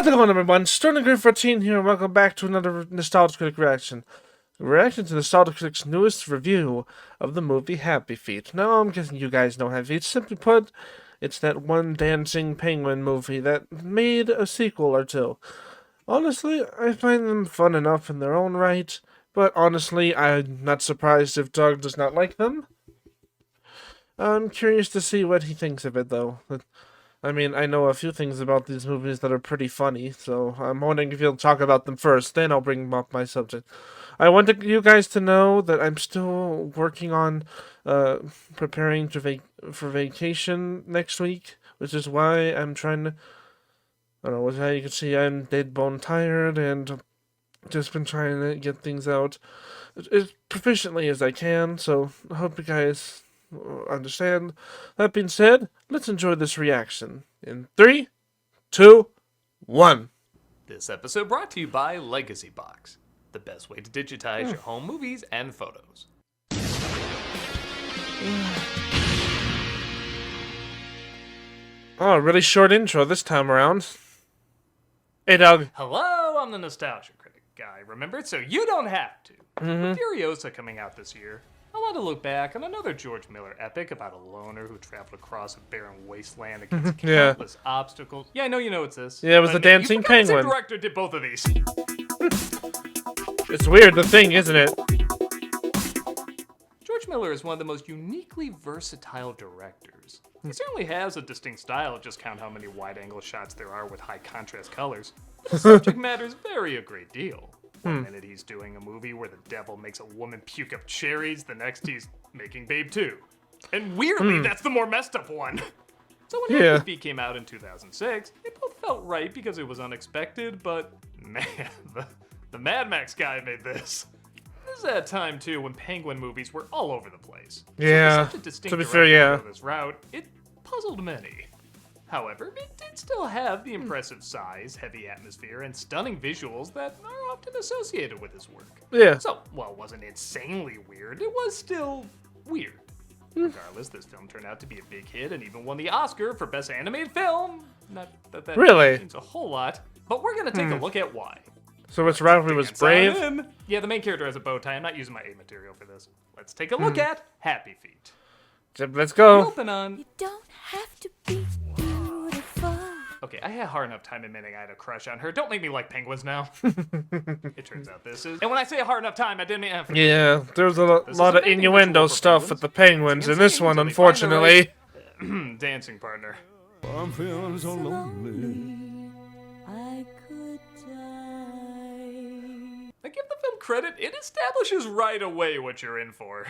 How's it going, everyone? StormeDegree 14 here, and welcome back to another Nostalgia Critic reaction. Reaction to Nostalgia Critic's newest review of the movie Happy Feet. Now, I'm guessing you guys know Happy Feet. Simply put, it's that one dancing penguin movie that made a sequel or two. Honestly, I find them fun enough in their own right, but honestly, I'm not surprised if Doug does not like them. I'm curious to see what he thinks of it, though. I mean, I know a few things about these movies that are pretty funny, so I'm wondering if you'll talk about them first, then I'll bring up my subject. I want you guys to know that I'm still working on preparing for vacation next week, which is why I'm trying to, I don't know, how you can see I'm dead bone tired, and just been trying to get things out as proficiently as I can, so I hope you guys understand. That being said, let's enjoy this reaction in 3, 2, 1. This episode brought to you by Legacy Box, the best way to digitize your home movies and photos. Oh, really short intro this time around. Hey, Doug. Hello, I'm the Nostalgia Critic guy, remember? So you don't have to. With Furiosa coming out this year, I want to look back on another George Miller epic about a loner who traveled across a barren wasteland against countless obstacles. Yeah, I know you know it's this. Yeah, it was the dancing penguin. The same director did both of these. It's weird, the thing, isn't it? George Miller is one of the most uniquely versatile directors. He certainly has a distinct style, just count how many wide-angle shots there are with high-contrast colors. But the subject matters vary a great deal. One minute he's doing a movie where the devil makes a woman puke up cherries, the next he's making Babe 2. And weirdly, that's the more messed up one. So when Happy Feet came out in 2006, they both felt right because it was unexpected, but man, the Mad Max guy made this. This is that time, too, when Penguin movies were all over the place. Yeah, so such a distinct to be fair, yeah. go this route, it puzzled many. However, it did still have the impressive size, heavy atmosphere, and stunning visuals that are often associated with his work. Yeah. So, while it wasn't insanely weird, it was still weird. Regardless, this film turned out to be a big hit and even won the Oscar for Best Animated Film. Not that really means a whole lot, but we're going to take a look at why. So its rivalry was brave? Yeah, the main character has a bow tie. I'm not using my A material for this. Let's take a look at Happy Feet. Let's go. We open on... You don't have to be beautiful. Okay, I had a hard enough time admitting I had a crush on her. Don't make me like penguins now. It turns out this is... And when I say a hard enough time, I didn't mean... Yeah, there's a lot of innuendo stuff with the penguins in this one, unfortunately. Dancing partner. I'm feeling so lonely. I could die. I give the film credit, it establishes right away what you're in for.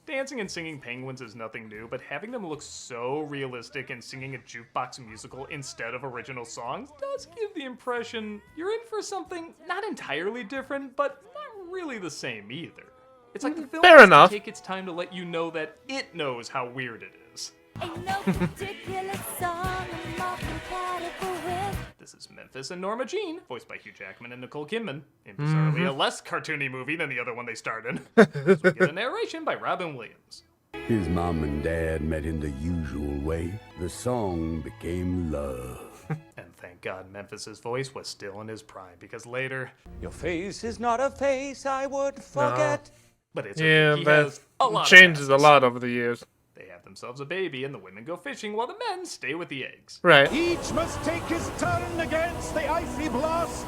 Dancing and singing penguins is nothing new, but having them look so realistic and singing a jukebox musical instead of original songs does give the impression you're in for something not entirely different, but not really the same either. It's like the film Fair has enough. to take its time to let you know that it knows how weird it is. Ain't no particular song I'm more compatible with. This is Memphis and Norma Jean, voiced by Hugh Jackman and Nicole Kidman, in bizarrely a less cartoony movie than the other one they starred in. So we get a narration by Robin Williams. His mom and dad met in the usual way. The song became love. And thank God Memphis's voice was still in his prime, because later... Your face is not a face I would forget. But it's Yeah, okay, he that has a lot changes of a lot over the years. They have themselves a baby, and the women go fishing while the men stay with the eggs. Right. Each must take his turn against the icy blast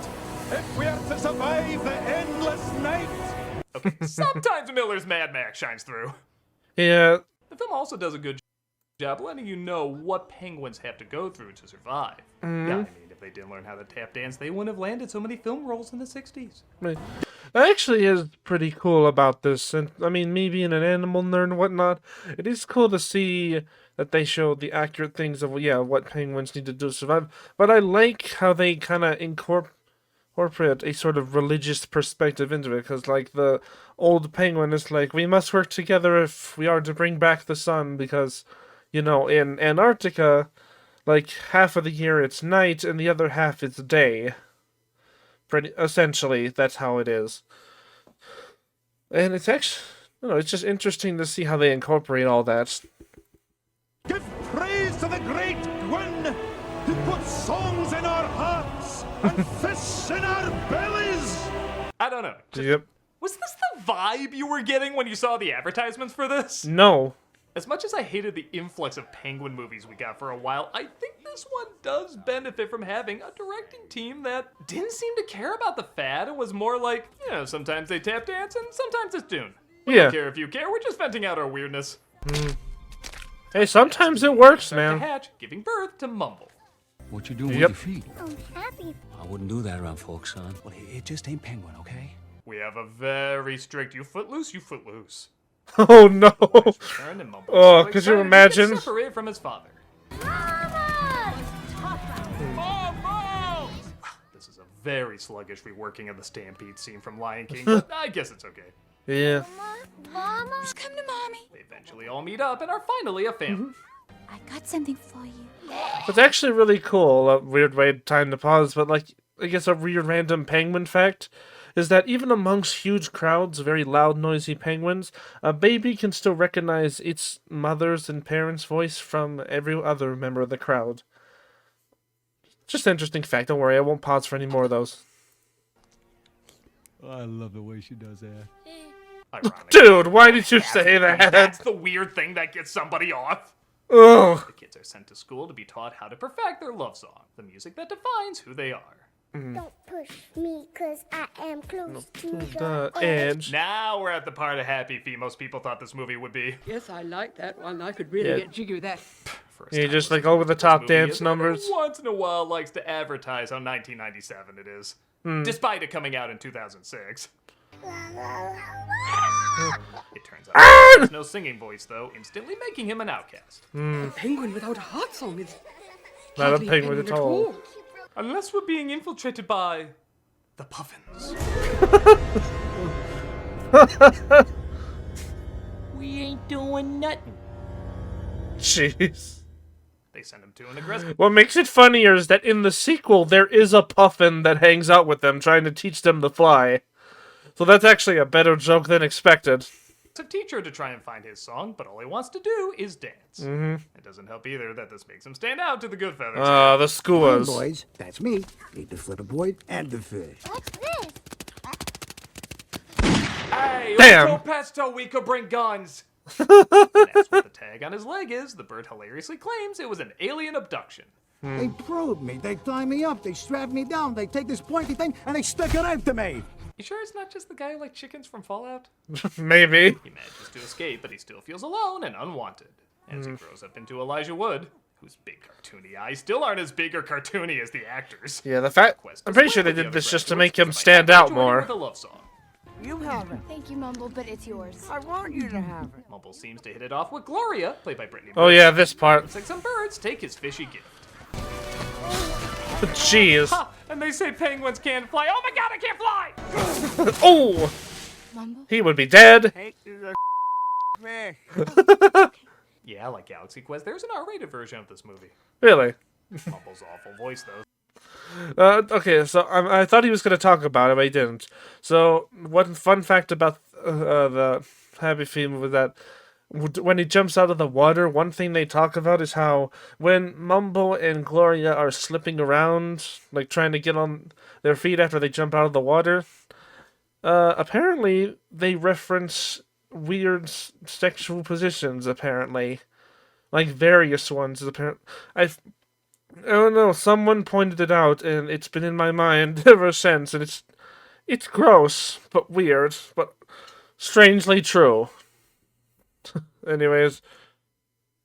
if we are to survive the endless night. Okay, sometimes Miller's Mad Max shines through. Yeah. The film also does a good job letting you know what penguins have to go through to survive. Yeah, I mean, if they didn't learn how to tap dance, they wouldn't have landed so many film roles in the 60s. That actually is pretty cool about this, and I mean, me being an animal nerd and whatnot, it is cool to see that they show the accurate things of, what penguins need to do to survive, but I like how they kind of incorporate a sort of religious perspective into it, because, like, the old penguin is like, we must work together if we are to bring back the sun, because, in Antarctica, like, half of the year it's night, and the other half is day. Essentially, that's how it is. And it's actually, it's just interesting to see how they incorporate all that. Give praise to the great one who puts songs in our hearts and fists in our bellies. I don't know. Yep. Was this the vibe you were getting when you saw the advertisements for this? No. As much as I hated the influx of Penguin movies we got for a while, I think this one does benefit from having a directing team that didn't seem to care about the fad and was more like, you know, sometimes they tap dance and sometimes it's Dune. We Yeah. don't care if you care, we're just venting out our weirdness. Hey, sometimes it works, To man. Hatch, giving birth to Mumble. What you doing Yep. with your feet? I'm happy. I wouldn't do that around folks, son. Well, it just ain't Penguin, okay? We have a very strict, you footloose, you footloose. Oh no. Turn and Mumble. Oh, so could you excited to get imagine? separated from his father. This is a very sluggish reworking of the Stampede scene from Lion King, but I guess it's okay. Yeah. Mama, just come to mommy. They eventually all meet up and are finally a family. I got something for you. It's actually really cool. A weird way time to pause, but like, I guess a weird random penguin fact is that even amongst huge crowds, very loud, noisy penguins, a baby can still recognize its mother's and parents' voice from every other member of the crowd. Just an interesting fact. Don't worry, I won't pause for any more of those. I love the way she does that. Ironic. Dude, why did you say that? That's the weird thing that gets somebody off. Ugh. The kids are sent to school to be taught how to perfect their love song, the music that defines who they are. Don't push me, cause I am close to The the edge. Now we're at the part of Happy Feet most people thought this movie would be. Yes, I like that one. I could really Yeah. get jiggy with that. First Yeah, time just like listening over to the this top movie dance is numbers. Once in a while likes to advertise how 1997 it is, despite it coming out in 2006. It turns out there's no singing voice though, instantly making him an outcast. A penguin without a heart song is Not a hardly penguin at all. Unless we're being infiltrated by the Puffins. We ain't doing nothing. Jeez. They send him to an aggressive. What makes it funnier is that in the sequel, there is a puffin that hangs out with them, trying to teach them to fly. So that's actually a better joke than expected. Teacher to try and find his song, but all he wants to do is dance. It doesn't help either that this makes him stand out to the good feathers. The skuas. Boys, that's me. Eat the flipperboard and the fish. What's this? Hey, Damn. let's go pesto, we could bring guns. That's what the tag on his leg is. The bird hilariously claims it was an alien abduction. They probe me, they tie me up, they strap me down, they take this pointy thing and they stick it into me. You sure it's not just the guy who liked chickens from Fallout? Maybe. He manages to escape, but he still feels alone and unwanted. As he grows up into Elijah Wood, whose big cartoony eyes still aren't as big or cartoony as the actors. Yeah, the fact. Quest I'm is pretty split sure they with the did other this just to graduates, make him despite stand not out graduating more. with a love song. You have it. Thank you, Mumble, but it's yours. I want you to have it. Mumble seems to hit it off with Gloria, played by Brittany. Oh yeah, this part. Looks like some birds take his fishy gift. Jeez. Ha! And they say penguins can't fly. Oh my god, I can't fly! Oh! Mumble? He would be dead. Yeah, like Galaxy Quest, there's an R-rated version of this movie. Really? Mumble's awful voice, though. Okay, so I thought he was going to talk about it, but he didn't. So, one fun fact about the Happy Feet was that when he jumps out of the water, one thing they talk about is how when Mumble and Gloria are slipping around, like trying to get on their feet after they jump out of the water, apparently they reference weird sexual positions, apparently. Like various ones, apparently. I don't know, someone pointed it out, and it's been in my mind ever since, and it's gross, but weird, but strangely true. Anyways.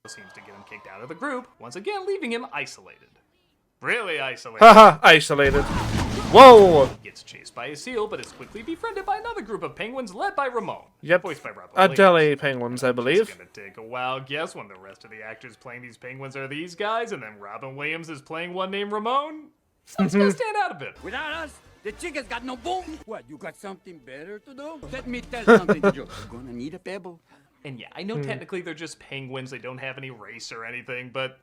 Seems to get him kicked out of the group, once again leaving him isolated. Really isolated. Haha, isolated. Whoa! Gets chased by a seal, but is quickly befriended by another group of penguins led by Ramon. Yep. Voiced by Robin Williams. Adele penguins, I It's believe. gonna take a wild guess when the rest of the actors playing these penguins are these guys, and then Robin Williams is playing one named Ramon. Something's gonna stand out a bit. Without us, the chicken's got no bone. What, you got something better to do? Let me tell something to you. You're gonna need a pebble. And yeah, I know technically they're just penguins, they don't have any race or anything, but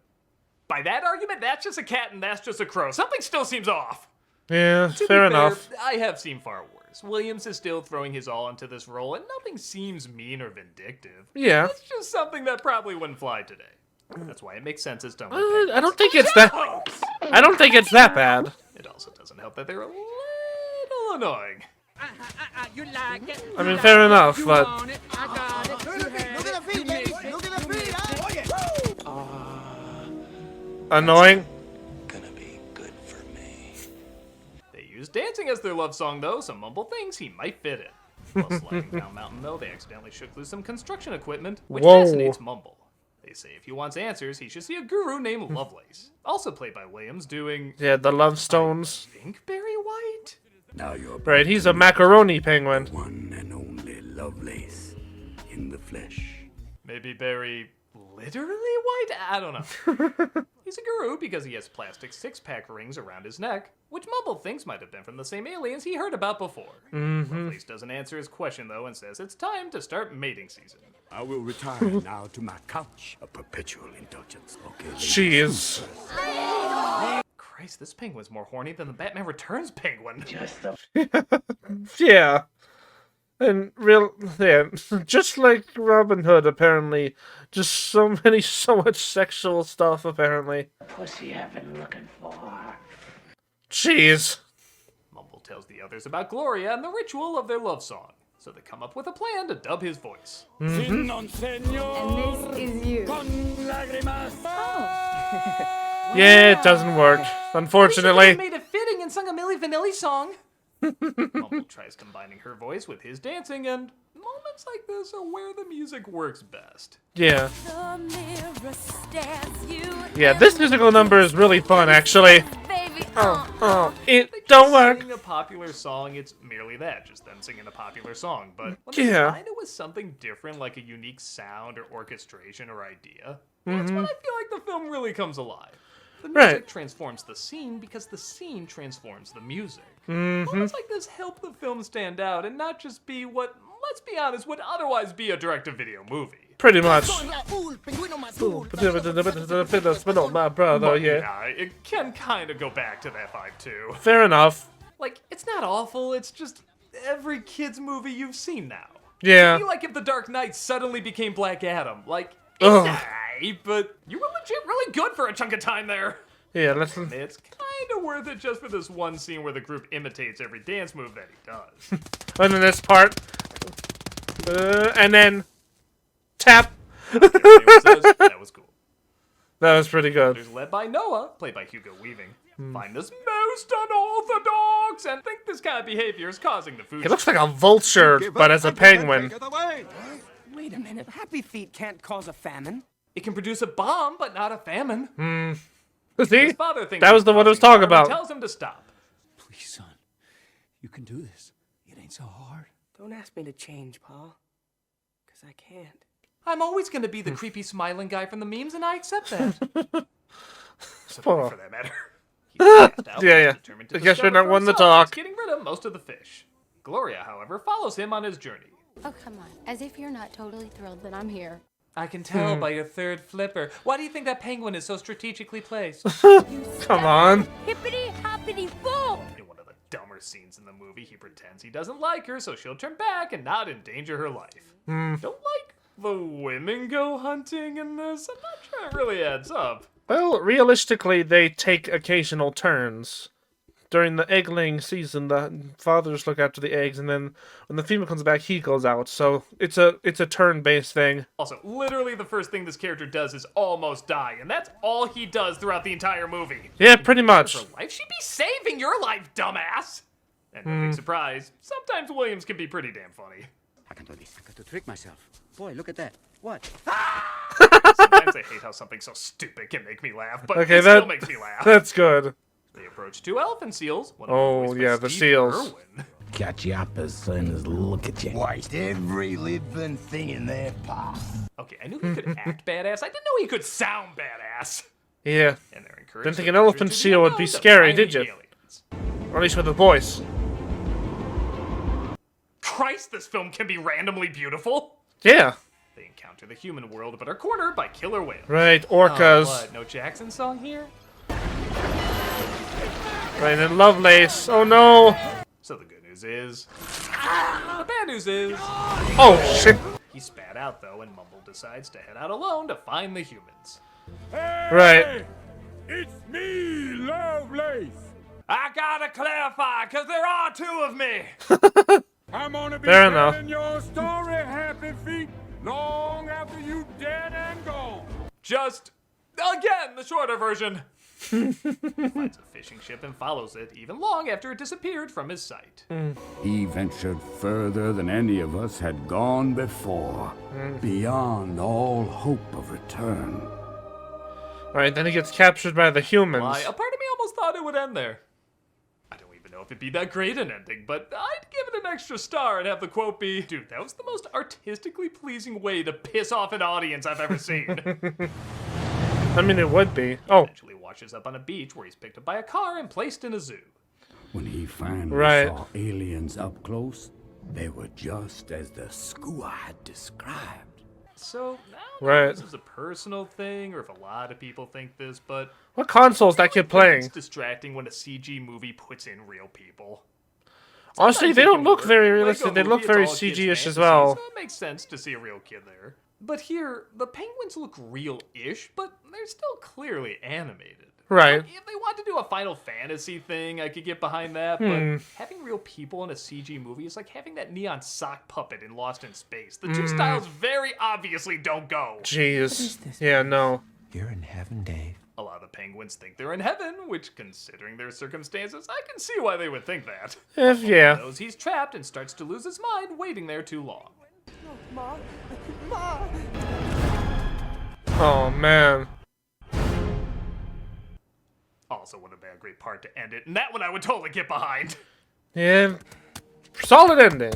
by that argument, that's just a cat and that's just a crow. Something still seems off. Yeah, To be fair enough. I have seen far worse. Williams is still throwing his all into this role, and nothing seems mean or vindictive. Yeah. It's just something that probably wouldn't fly today. That's why it makes sense it's done with I penguins. don't think it's that. Folks! I don't think it's that bad. It also doesn't help that they're a little annoying. You like it? I mean, fair enough, but Want it? I got it. Look at the feet, baby. Look at the feet. annoying. Gonna be good for me. They use dancing as their love song, though, so Mumble thinks he might fit in. While sliding down Mountain, though, they accidentally shook loose some construction equipment, which Whoa. fascinates Mumble. They say if he wants answers, he should see a guru named Lovelace, also played by Williams, doing, Yeah, the love stones. think, Barry White? Now you're Right, he's a macaroni penguin. one and only Lovelace in the flesh. Maybe Barry literally white? I don't know. He's a guru because he has plastic six-pack rings around his neck, which Mumble thinks might have been from the same aliens he heard about before. Lovelace doesn't answer his question, though, and says it's time to start mating season. I will retire now to my couch of perpetual indulgence. Okay, ladies? Jeez. Christ, this penguin's more horny than the Batman Returns penguin. Yeah. And yeah, just like Robin Hood, apparently. Just so much sexual stuff, apparently. Pussy I've been looking for. Jeez. Mumble tells the others about Gloria and the ritual of their love song, so they come up with a plan to dub his voice. And this is you. Yeah, it doesn't work, unfortunately. Made it fitting and sung a Milli Vanilli song. Mumble tries combining her voice with his dancing, and moments like this are where the music works best. Yeah. The mirror stares you. Yeah, this musical number is really fun, actually. Baby, It They don't just work. sing a popular song, it's merely that, just them singing a popular song. But when Yeah. they combine it with something different, like a unique sound or orchestration or idea, that's when I feel like the film really comes alive. The music Right. transforms the scene because the scene transforms the music. Moments like this help the film stand out and not just be what, let's be honest, would otherwise be a direct-to-video movie. Pretty much. My brother, yeah. Yeah, it can kind of go back to that vibe too. Fair enough. Like, it's not awful, it's just every kid's movie you've seen now. Yeah. It'd be like if The Dark Knight suddenly became Black Adam. Like, it's Ugh. alright, but you were legit really good for a chunk of time there. Yeah, let's. It's kind of worth it just for this one scene where the group imitates every dance move that he does. And then this part. And then. Tap. Everyone says, that was cool. That was pretty good. There's led by Noah, played by Hugo Weaving. Find this most unorthodox and think this kind of behavior is causing the food. He looks like a vulture, but as a penguin. Wait a minute. Happy Feet can't cause a famine. It can produce a bomb, but not a famine. See? His father thinks That was he's the one I was causing talking harm and about. tells him to stop. Please, son. You can do this. It ain't so hard. Don't ask me to change, Pa. Because I can't. I'm always going to be the creepy smiling guy from the memes, and I accept that. So Oh. for that matter. He's passed out, Yeah, yeah. determined to I guess you're discover not for one to himself talk. what's getting rid of most of the fish. Gloria, however, follows him on his journey. Oh, come on. As if you're not totally thrilled that I'm here. I can tell by your third flipper. Why do you think that penguin is so strategically placed? Come on. Hippity hoppity boom! In one of the dumber scenes in the movie, he pretends he doesn't like her, so she'll turn back and not endanger her life. Don't like the women go hunting in this? I'm not sure it really adds up. Well, realistically, they take occasional turns. During the egg-laying season, the fathers look after the eggs, and then when the female comes back, he goes out. So it's a turn-based thing. Also, literally the first thing this character does is almost die, and that's all he does throughout the entire movie. Yeah, pretty much. Her life, she'd be saving your life, dumbass! And no big surprise, sometimes Williams can be pretty damn funny. I can do this. I got to trick myself. Boy, look at that. What? Sometimes I hate how something so stupid can make me laugh, but Okay, it still makes me laugh. That's good. They approach two elephant seals. One of them Oh, voiced by yeah, the Steve seals. Irwin. Got you up as soon as look at you. Waste every living thing in their path. Okay, I knew he could act badass. I didn't know he could sound badass. Yeah. And they're encouraged Didn't think to an elephant venture to the seal would be unknown to scary, find did the you? aliens. Or at least with the voice. Christ, this film can be randomly beautiful. Yeah. They encounter the human world, but are cornered by killer whales. Right, orcas. What, no Jackson song here? Right, and Lovelace. Oh no. So the good news is... The bad news is... Oh shit. He spat out, though, and Mumble decides to head out alone to find the humans. Right. It's me, Lovelace. I gotta clarify, because there are two of me. I'm gonna be Fair enough. telling your story, Happy Feet, long after you dead and gone. Just, again, the shorter version. Finds a fishing ship and follows it, even long after it disappeared from his sight. He ventured further than any of us had gone before, beyond all hope of return. Alright, then he gets captured by the humans. Why, a part of me almost thought it would end there. I don't even know if it'd be that great an ending, but I'd give it an extra star and have the quote be, dude, that was the most artistically pleasing way to piss off an audience I've ever seen. I mean, it would be. Oh, Eventually washes up on a beach where he's picked up by a car and placed in a zoo. When he finally Right. saw aliens up close, they were just as the skua had described. So, I don't know Right. if this is a personal thing or if a lot of people think this, but what console is that kid it's playing? distracting when a CG movie puts in real people. Honestly, Sometimes they it don't can look work. very Like a realistic. They movie, look it's very all kids' CG-ish as fantasy, well. So it makes sense to see a real kid there. But here, the penguins look real-ish, but they're still clearly animated. Right. Like, if they want to do a Final Fantasy thing, I could get behind that, but having real people in a CG movie is like having that neon sock puppet in Lost in Space. The two styles very obviously don't go. Jeez. Yeah, no. You're in heaven, Dave. A lot of the penguins think they're in heaven, which, considering their circumstances, I can see why they would think that. Yeah. Knows he's trapped and starts to lose his mind waiting there too long. Oh, man. Also would have been a great part to end it, and that one I would totally get behind. Yeah. Solid ending.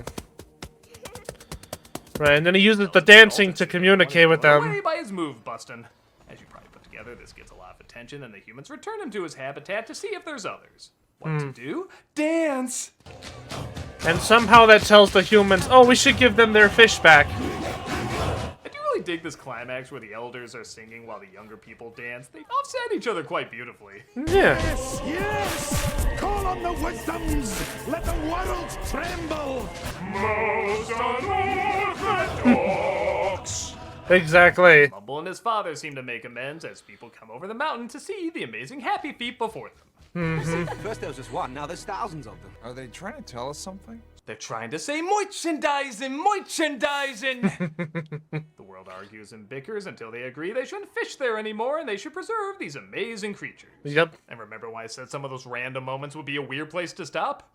Right, and then he uses the dancing to communicate with Blown away them. by his move busting. As you probably put together, this gets a lot of attention, and the humans return him to his habitat to see if there's others. What to do? Dance! And somehow that tells the humans, oh, we should give them their fish back. I do really dig this climax where the elders are singing while the younger people dance. They offset each other quite beautifully. Yeah. Yes, yes! Call on the wisdoms! Let the world tremble! Most unorthodox! Exactly. Mumble and his father seem to make amends as people come over the mountain to see the amazing Happy Feet before them. First there was just one, now there's thousands of them. Are they trying to tell us something? They're trying to say merchandising, merchandising! The world argues and bickers until they agree they shouldn't fish there anymore and they should preserve these amazing creatures. Yep. And remember why I said some of those random moments would be a weird place to stop?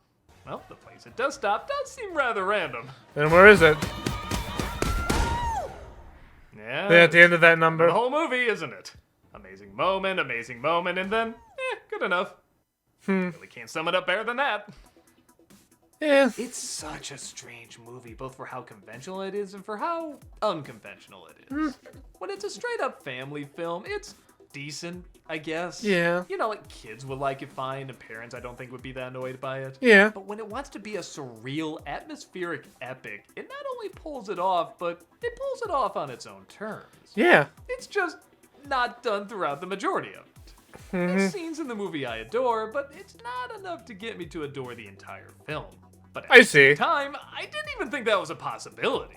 Well, the place it does stop does seem rather random. And where is it? Yeah, Yeah, at the end of that the number. whole movie, isn't it? Amazing moment, and then, good enough. Really can't sum it up better than that. Yeah. It's such a strange movie, both for how conventional it is and for how unconventional it is. When it's a straight up family film, it's decent, I guess. Yeah. You know, like kids would like it fine, and parents I don't think would be that annoyed by it. Yeah. But when it wants to be a surreal, atmospheric epic, it not only pulls it off, but it pulls it off on its own terms. Yeah. It's just not done throughout the majority of it. There's scenes in the movie I adore, but it's not enough to get me to adore the entire film. But at I the see. same time, I didn't even think that was a possibility.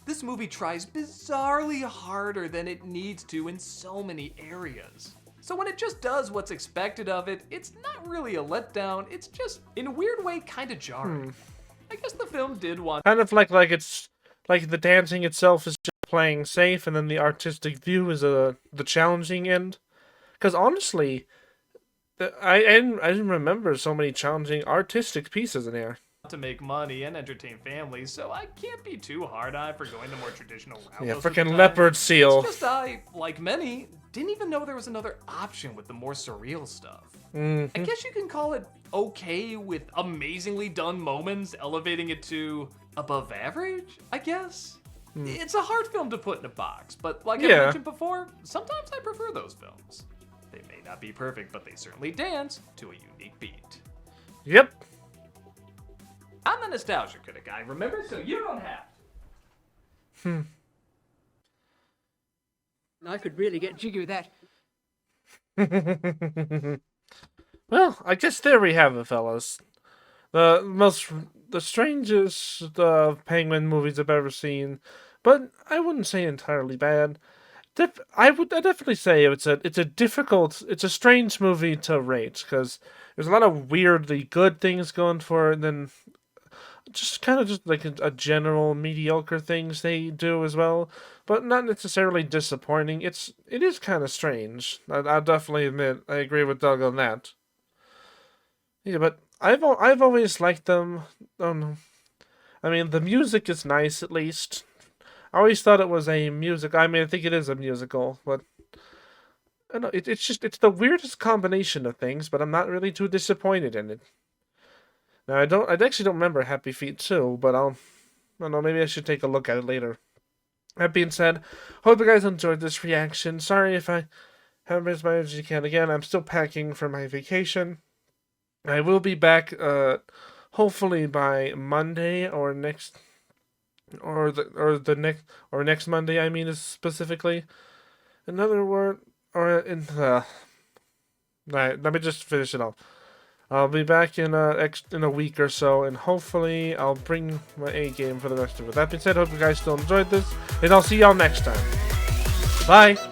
This movie tries bizarrely harder than it needs to in so many areas. So when it just does what's expected of it, it's not really a letdown, it's just, in a weird way, kind of jarring. I guess the film did want Kind of like it's like the dancing itself is just playing safe, and then the artistic view is the challenging end. Because honestly, I didn't remember so many challenging artistic pieces in here. to make money and entertain families, so I can't be too hard on it for going the more traditional route. Yeah, most of the freaking time. leopard seal. It's just I, like many, didn't even know there was another option with the more surreal stuff. I guess you can call it okay with amazingly done moments, elevating it to above average, I guess. It's a hard film to put in a box, but like I Yeah. mentioned before, sometimes I prefer those films. They may not be perfect, but they certainly dance to a unique beat. Yep. I'm the nostalgia critic, I remember, so you don't have to. I could really get jiggy with that. Well, I guess there we have it, fellas. The strangest penguin movies I've ever seen, but I wouldn't say entirely bad. I definitely say it's a strange movie to rate, because there's a lot of weirdly good things going for it, and then just kind of just like a general mediocre things they do as well, but not necessarily disappointing. It is kind of strange. I'll definitely admit I agree with Doug on that. Yeah, but I've always liked them. I mean, the music is nice at least. I always thought it was a music. I mean, I think it is a musical, but I don't know. It's the weirdest combination of things, but I'm not really too disappointed in it. Now I actually don't remember Happy Feet 2, but I don't know, maybe I should take a look at it later. That being said, hope you guys enjoyed this reaction. Sorry if I haven't been as much as you can. Again, I'm still packing for my vacation. I will be back hopefully by Monday or next Monday, I mean, specifically. In other words, right, let me just finish it off. I'll be back in a week or so, and hopefully I'll bring my A game for the rest of it. That being said, hope you guys still enjoyed this, and I'll see y'all next time. Bye!